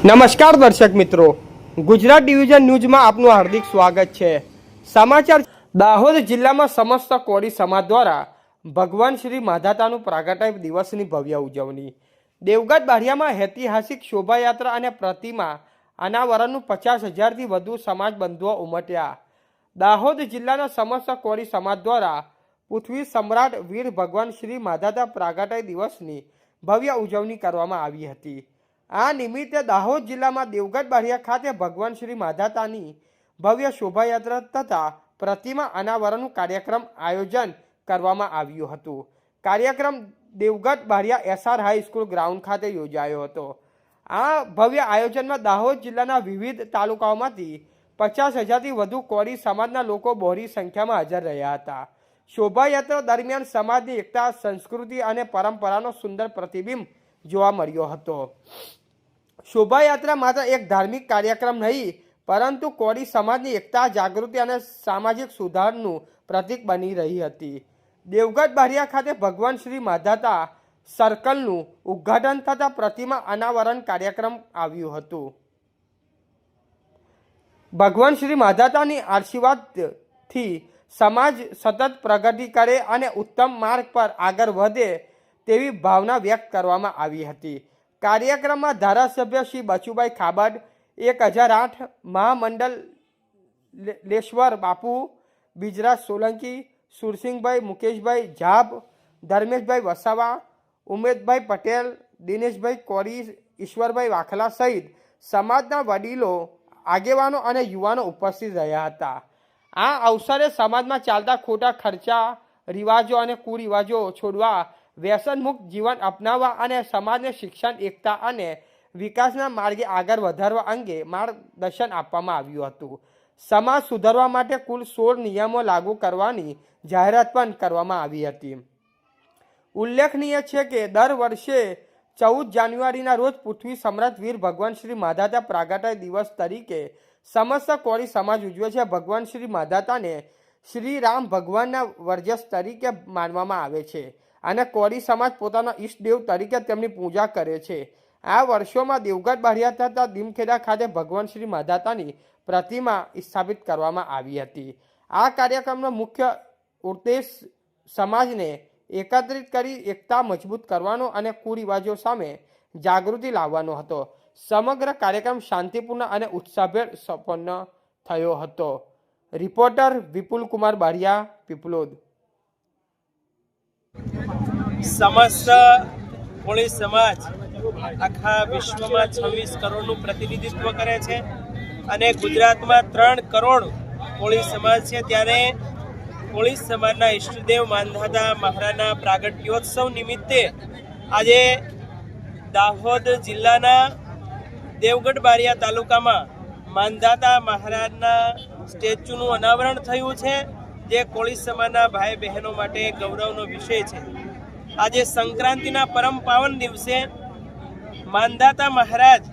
નમસ્કાર દર્શક મિત્રો, ગુજરાત ડિવિઝન ન્યૂઝમાં આપનું હાર્દિક સ્વાગત છે। સમાચાર દાહોદ જિલ્લામાં સમસ્ત કોળી સમાજ દ્વારા ભગવાન શ્રી માધાતાનું પ્રાગટ્ય દિવસની ભવ્ય ઉજવણી। દેવગઢ બારિયામાં ઐતિહાસિક શોભાયાત્રા અને પ્રતિમા અનાવરણનું 50,000થી વધુ સમાજ બંધુઓ ઉમટ્યા। દાહોદ જિલ્લાના સમસ્ત કોળી સમાજ દ્વારા પૃથ્વી સમ્રાટ વીર ભગવાન શ્રી માધાતા પ્રાગટ્ય દિવસની ભવ્ય ઉજવણી કરવામાં આવી હતી। આ નિમિત્તે દાહોદ જિલ્લામાં દેવગઢ બારિયા ખાતે ભગવાન શ્રી માધાતાની ભવ્ય શોભાયાત્રા તથા પ્રતિમા અનાવરણનું કાર્યક્રમ આયોજન કરવામાં આવ્યું હતું। કાર્યક્રમ Devgadh Bariya SR high school ground ખાતે યોજાયો હતો। આ ભવ્ય આયોજનમાં દાહોદ જિલ્લાના વિવિધ તાલુકાઓમાંથી 50,000થી વધુ કોળી સમાજના લોકો બહોળી સંખ્યામાં હાજર રહ્યા હતા। શોભાયાત્રા દરમિયાન સમાજની એકતા, સંસ્કૃતિ અને પરંપરાનો સુંદર પ્રતિબિંબ જોવા મળ્યો હતો। શોભાયાત્રા માત્ર એક ધાર્મિક કાર્યક્રમ નહીં, પરંતુ કોળી સમાજની એકતા, જાગૃતિ અને સામાજિક સુધારનું પ્રતીક બની રહી હતી। દેવગઢ બારિયા ખાતે ભગવાન શ્રી માધાતા સર્કલનું ઉદ્ઘાટન થતાં પ્રતિમા અનાવરણ કાર્યક્રમ આવ્યું હતું। ભગવાન શ્રી માધાતાની આશીર્વાદથી સમાજ સતત પ્રગતિ કરે અને ઉત્તમ માર્ગ પર આગળ વધે તેવી ભાવના વ્યક્ત કરવામાં આવી હતી। કાર્યક્રમમાં ધારાસભ્ય શ્રી બચુભાઈ ખાબડ, 1008 મહામંડલેશ્વર બાપુ, બિજરાજ સોલંકી, સુરસિંહભાઈ, મુકેશભાઈ જાબ, ધર્મેશભાઈ વસાવા, ઉમેદભાઈ પટેલ, દિનેશભાઈ કોરી, ઈશ્વરભાઈ વાખલા સહિત સમાજના વડીલો, આગેવાનો અને યુવાનો ઉપસ્થિત રહ્યા હતા। આ અવસરે સમાજમાં ચાલતા ખોટા ખર્ચા, રિવાજો અને કુરિવાજો છોડવા, વ્યસન મુક્ત જીવન અપનાવવા અને સમાજને શિક્ષણ, એકતા અને વિકાસના માર્ગે આગળ વધારવા અંગે માર્ગદર્શન આપવામાં આવ્યું હતું। સમાજ સુધારવા માટે કુલ 16 નિયમો લાગુ કરવાની જાહેરાત પણ કરવામાં આવી હતી। ઉલ્લેખનીય છે કે દર વર્ષે 14 જાન્યુઆરીના રોજ પૃથ્વી સમ્રાટ વીર ભગવાન શ્રી માધાતા પ્રાગટ્ય દિવસ તરીકે સમસ્ત કોળી સમાજ ઉજવે છે। ભગવાન શ્રી માધાતાને શ્રી રામ ભગવાનના વર્જસ તરીકે માનવામાં આવે છે અને કોળી સમાજ પોતાના ઈષ્ટદેવ તરીકે તેમની પૂજા કરે છે। આ વર્ષોમાં દેવગઢ બારિયા તથા દીમખેડા ખાતે ભગવાન શ્રી માધાતાની પ્રતિમા સ્થાપિત કરવામાં આવી હતી। આ કાર્યક્રમનો મુખ્ય ઉદ્દેશ સમાજને એકત્રિત કરી એકતા મજબૂત કરવાનો અને કુરિવાજો સામે જાગૃતિ લાવવાનો હતો। સમગ્ર કાર્યક્રમ શાંતિપૂર્ણ અને ઉત્સાહભેર સંપન્ન થયો હતો। રિપોર્ટર વિપુલ કુમાર બારિયા, પીપલોદ। સમસ્ત કોળી સમાજ આખા વિશ્વમાં 26 કરોડનું પ્રતિનિધિત્વ કરે છે અને ગુજરાતમાં 3 કરોડ કોળી સમાજ છે। ત્યારે કોળી સમાજના ઈષ્ટદેવ માનધાતા મહારાજના પ્રાગટ્યોત્સવ નિમિત્તે આજે દાહોદ જિલ્લાના દેવગઢ બારિયા તાલુકામાં માનધાતા મહારાજના સ્ટેચ્યુનું અનાવરણ થયું છે, જે કોળી સમાજના ભાઈ બહેનો માટે ગૌરવનો વિષય છે। આજે સંક્રાંતિના પરમ પાવન દિવસે માનધાતા મહારાજ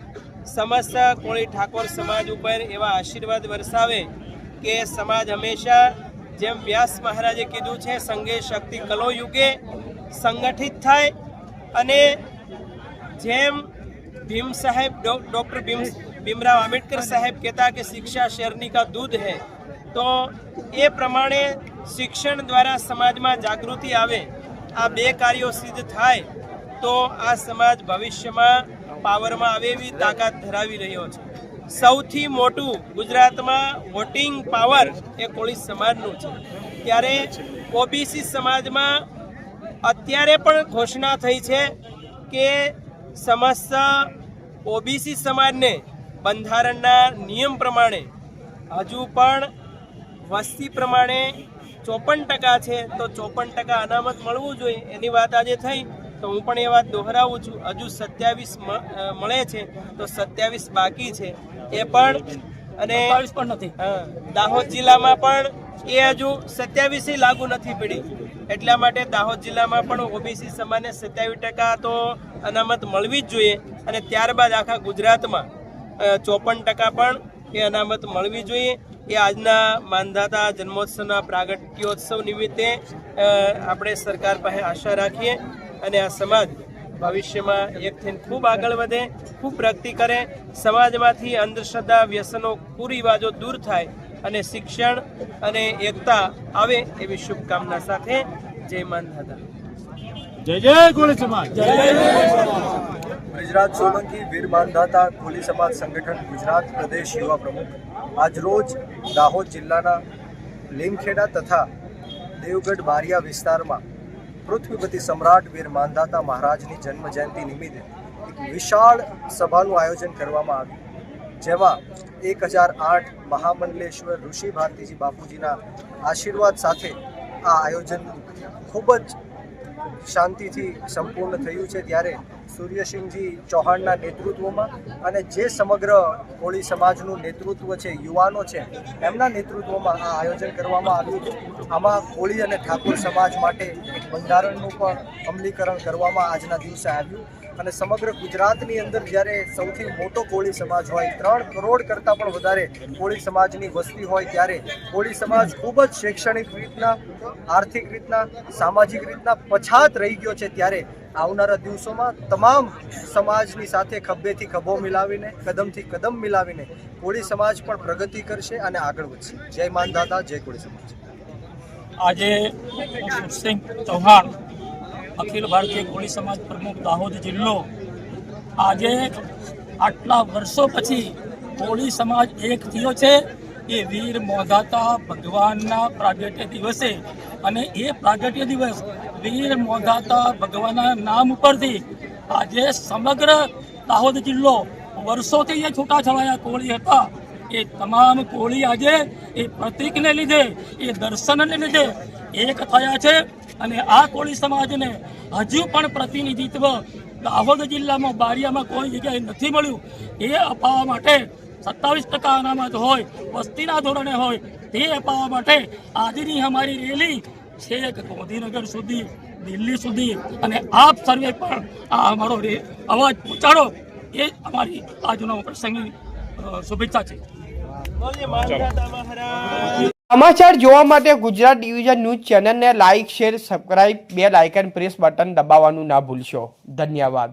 સમસ્ત કોળી ઠાકોર સમાજ ઉપર એવા આશીર્વાદ વરસાવે કે સમાજ હંમેશા જેમ વ્યાસ મહારાજે કીધું છે, સંગે શક્તિ કલો યુગે સંગઠિત થાય અને જેમ ભીમ સાહેબ ડૉક્ટર ભીમરાવ આંબેડકર સાહેબ કહેતા કે શિક્ષા શેરની કા દૂધ है, તો એ પ્રમાણે શિક્ષણ દ્વારા સમાજમાં જાગૃતિ આવે, આ બે કાર્યો સિદ્ધ થાય તો આ સમાજ ભવિષ્યમાં પાવરમાં આવે એવી તાકાત ધરાવી રહ્યો છે। સૌથી મોટું ગુજરાતમાં વોટિંગ પાવર એ કોળી સમાજનું છે। ત્યારે ઓબીસી સમાજમાં અત્યારે પણ ઘોષણા થઈ છે કે સમસ્ત ઓબીસી સમાજને બંધારણના નિયમ પ્રમાણે હજુ પણ વસ્તી પ્રમાણે 54% છે, તો 54% અનામત મળવું જોઈએ એની વાત આજે થઈ। તો હું પણ એ વાત દોહરાવું છું, હજુ 27 મળે છે તો 27 બાકી છે એ પણ, અને દાહોદ જિલ્લામાં પણ એ હજુ 27 લાગુ નથી પડી। એટલા માટે દાહોદ જિલ્લામાં પણ ઓબીસી સમાજને 27% તો અનામત મળવી જ જોઈએ અને ત્યારબાદ આખા ગુજરાતમાં 54% પણ એ અનામત મળવી જોઈએ। એ આજના માનધાતા જન્મોત્સવના પ્રાગટ્યોત્સવ નિમિત્તે આપણે સરકાર પાસે આશા રાખીએ અને આ સમાજ ભવિષ્યમાં એક થઈને ખૂબ આગળ વધે, ખૂબ પ્રગતિ કરે, સમાજમાંથી અંધશ્રદ્ધા, વ્યસનો, કુરિવાજો દૂર થાય અને શિક્ષણ અને એકતા આવે એવી શુભકામના સાથે જય માંધાતા. જય જય કોળી સમાજ. બ્રિજરાજ સોલંકી વીર માનધાતા કોળી સમાજ સંગઠન ગુજરાત પ્રદેશ યુવા પ્રમુખ આજરોજ દાહોદ જિલ્લાના લીમખેડા તથા દેવગઢ બારિયા વિસ્તારમાં પૃથ્વીપતિ સમ્રાટ વીર માનધાતા મહારાજની જન્મ જયંતિ નિમિત્તે એક વિશાળ સભાનું આયોજન કરવામાં આવ્યું, જેમાં 1008 મહામંડલેશ્વર ઋષિ ભારતીજી બાપુજીના આશીર્વાદ સાથે આ આયોજન ખૂબ જ શાંતિથી સંપૂર્ણ થયું છે. ત્યારે સૂર્યસિંહજી ચૌહાણના નેતૃત્વમાં અને જે સમગ્ર કોળી સમાજનું નેતૃત્વ છે, યુવાનો છે, એમના નેતૃત્વમાં આ આયોજન કરવામાં આવ્યું છે. આમાં કોળી અને ઠાકોર સમાજ માટે એક બંધારણનું પણ અમલીકરણ કરવામાં આજના દિવસે આવ્યું અને સમગ્ર ગુજરાતની અંદર જ્યારે સૌથી મોટો કોળી સમાજ હોય, 3 કરોડ કરતાં પણ વધારે કોળી સમાજની વસ્તી હોય, ત્યારે કોળી સમાજ ખૂબ જ શૈક્ષણિક રીતના, આર્થિક રીતના, સામાજિક રીતના પછાત રહી ગયો છે. ત્યારે આવનારા દિવસોમાં તમામ સમાજની સાથે ખભેથી ખભો મિલાવીને, કદમથી કદમ મિલાવીને કોળી સમાજ પણ પ્રગતિ કરશે અને આગળ વધશે. જય માનધાતા, જય કોળી સમાજ. આજે સુરસિંહ ચૌહાણ, અખિલ ભારતીય કોળી સમાજ પ્રમુખ દાહોદ જિલ્લો, આજે આટલા વર્ષો પછી કોળી સમાજ એક થયો છે એ વીર મોધાતા ભગવાનના પ્રાગટ્ય દિવસે. અને એ પ્રાગટ્ય દિવસ વીર મોધાતા ભગવાનના નામ ઉપરથી આજે સમગ્ર દાહોદ જિલ્લો, વર્ષોથી એ છૂટાછવાયા કોળી હતા, એ તમામ કોળી આજે એ પ્રતીકને લીધે, એ દર્શનને લીધે એક થયા છે. અને આ કોળી સમાજને હજુ પણ પ્રતિનિધિત્વ દાહોદ જિલ્લામાં બારિયામાં કોઈ જગ્યાએ નથી મળ્યું. એ અપાવવા માટે 27% અનામત હોય, વસ્તીના ધોરણે હોય, તે અપાવવા માટે આજની અમારી રેલી છેક ગાંધીનગર સુધી, દિલ્હી સુધી, અને આપ સર્વે પણ આ અમારો અવાજ પહોંચાડો, એ અમારી આજનો પ્રસંગની શુભેચ્છા છે. બોલીએ માંધાતા મહારાજ. સમાચાર જોવા માટે ગુજરાત ડિવિઝન ન્યૂઝ ચેનલને like, share, subscribe, bell icon press button દબાવવાનું ના ભૂલશો. ધન્યવાદ.